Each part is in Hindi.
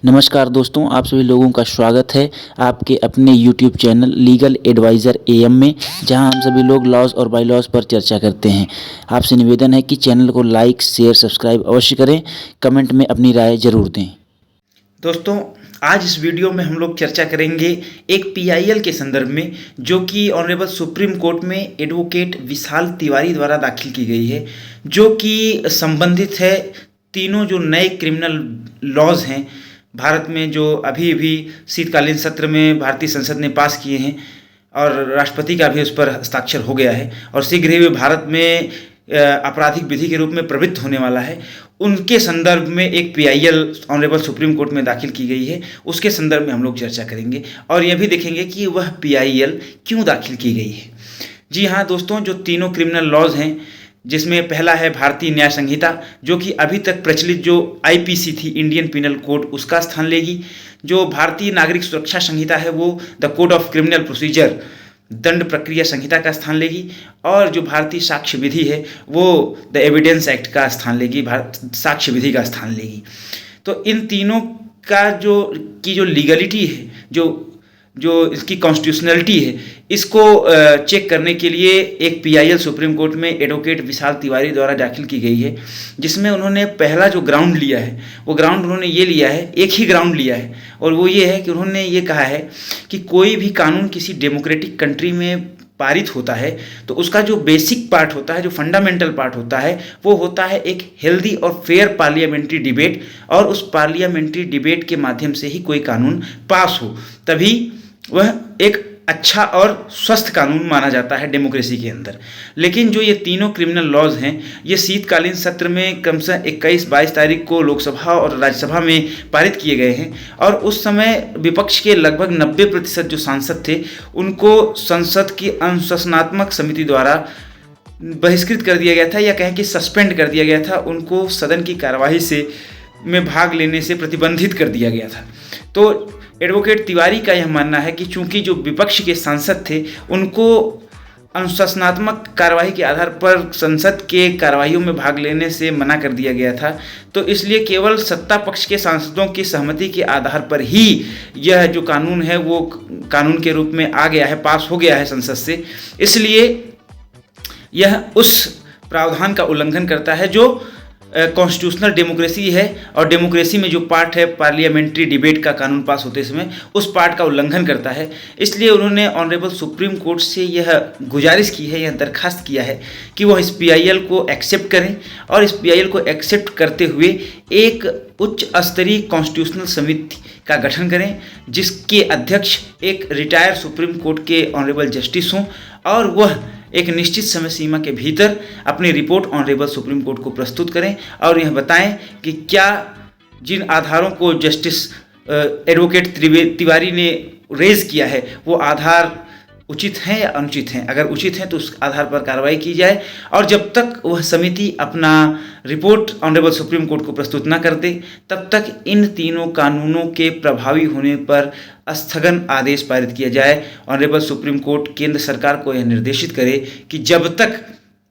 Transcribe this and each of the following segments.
नमस्कार दोस्तों, आप सभी लोगों का स्वागत है आपके अपने YouTube channel legal adviser AM में, जहां हम सभी लोग लॉज और बाय लॉज पर चर्चा करते हैं। आपसे निवेदन है कि चैनल को लाइक, शेयर, सब्सक्राइब अवश्य करें। कमेंट में अपनी राय जरूर दें। दोस्तों, आज इस वीडियो में हम लोग चर्चा करेंगे एक PIL के संदर्भ में, जो कि ऑनरेबल सुप्रीम कोर्ट में एडवोकेट विशाल तिवारी द्वारा दाखिल की गई है, जो कि संबंधित है तीनों जो नए क्रिमिनल लॉज हैं भारत में, जो अभी अभी शीतकालीन सत्र में भारतीय संसद ने पास किए हैं और राष्ट्रपति का भी उस पर हस्ताक्षर हो गया है और शीघ्र ही वे भारत में आपराधिक विधि के रूप में प्रवृत्त होने वाला है। उनके संदर्भ में एक PIL ऑनरेबल सुप्रीम कोर्ट में दाखिल की गई है, उसके संदर्भ में हम लोग चर्चा करेंगे और यह भी देखेंगे कि वह PIL क्यों दाखिल की गई है। जी हाँ दोस्तों, जो तीनों क्रिमिनल लॉज हैं, जिसमें पहला है भारतीय न्याय संहिता, जो कि अभी तक प्रचलित जो IPC थी, इंडियन पिनल कोड, उसका स्थान लेगी। जो भारतीय नागरिक सुरक्षा संहिता है वो the code of criminal procedure, दंड प्रक्रिया संहिता का स्थान लेगी। और जो भारतीय साक्ष्य विधि है वो द एविडेंस एक्ट का स्थान लेगी, साक्ष्य विधि का स्थान लेगी। तो इन तीनों का जो लीगलिटी है, जो इसकी कॉन्स्टिट्यूशनलिटी है, इसको चेक करने के लिए एक PIL सुप्रीम कोर्ट में एडवोकेट विशाल तिवारी द्वारा दाखिल की गई है, जिसमें उन्होंने पहला जो ग्राउंड लिया है वो ग्राउंड उन्होंने ये लिया है, एक ही ग्राउंड लिया है, और वो ये है कि उन्होंने ये कहा है कि कोई भी कानून किसी डेमोक्रेटिक कंट्री में पारित होता है तो उसका जो बेसिक पार्ट होता है, जो फंडामेंटल पार्ट होता है, वो होता है एक हेल्दी और फेयर पार्लियामेंट्री डिबेट, और उस पार्लियामेंट्री डिबेट के माध्यम से ही कोई कानून पास हो, तभी वह एक अच्छा और स्वस्थ कानून माना जाता है डेमोक्रेसी के अंदर। लेकिन जो ये तीनों क्रिमिनल लॉज हैं, ये शीतकालीन सत्र में कम से 21-22 तारीख को लोकसभा और राज्यसभा में पारित किए गए हैं, और उस समय विपक्ष के लगभग 90% जो सांसद थे, उनको संसद की अनुशासनात्मक समिति द्वारा बहिष्कृत कर दिया गया था, या कहें कि सस्पेंड कर दिया गया था। उनको सदन की कार्यवाही में भाग लेने से प्रतिबंधित कर दिया गया था। तो एडवोकेट तिवारी का यह मानना है कि चूंकि जो विपक्ष के सांसद थे, उनको अनुशासनात्मक कार्रवाई के आधार पर संसद के कार्रवाइयों में भाग लेने से मना कर दिया गया था, तो इसलिए केवल सत्ता पक्ष के सांसदों की सहमति के आधार पर ही यह जो कानून है वो कानून के रूप में आ गया है, पास हो गया है संसद से। इसलिए यह उस प्रावधान का उल्लंघन करता है जो कॉन्स्टिट्यूशनल डेमोक्रेसी है, और डेमोक्रेसी में जो पार्ट है पार्लियामेंट्री डिबेट का कानून पास होते समय, उस पार्ट का उल्लंघन करता है। इसलिए उन्होंने ऑनरेबल सुप्रीम कोर्ट से यह गुजारिश की है, यह दरखास्त किया है कि वह इस PIL को एक्सेप्ट करें, और इस PIL को एक्सेप्ट करते हुए एक उच्च स्तरीय कॉन्स्टिट्यूशनल समिति का गठन करें, जिसके अध्यक्ष एक रिटायर्ड सुप्रीम कोर्ट के ऑनरेबल जस्टिस हों, और वह एक निश्चित समय सीमा के भीतर अपनी रिपोर्ट ऑनरेबल सुप्रीम कोर्ट को प्रस्तुत करें और यह बताएं कि क्या जिन आधारों को जस्टिस एडवोकेट तिवारी ने रेज किया है वो आधार उचित हैं या अनुचित हैं। अगर उचित हैं तो उस आधार पर कार्रवाई की जाए, और जब तक वह समिति अपना रिपोर्ट ऑनरेबल सुप्रीम कोर्ट को प्रस्तुत न कर दे, तब तक इन तीनों कानूनों के प्रभावी होने पर स्थगन आदेश पारित किया जाए। ऑनरेबल सुप्रीम कोर्ट केंद्र सरकार को यह निर्देशित करे कि जब तक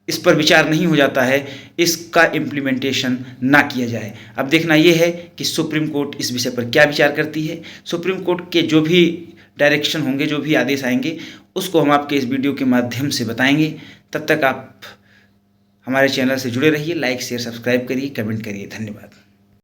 इस पर विचार नहीं हो जाता है, इसका इम्प्लीमेंटेशन ना किया जाए। अब देखना यह है कि सुप्रीम कोर्ट इस विषय पर क्या विचार करती है। सुप्रीम कोर्ट के जो भी डायरेक्शन होंगे, जो भी आदेश आएंगे, उसको हम आपके इस वीडियो के माध्यम से बताएंगे। तब तक आप हमारे चैनल से जुड़े रहिए, लाइक शेयर सब्सक्राइब करिए, कमेंट करिए। धन्यवाद।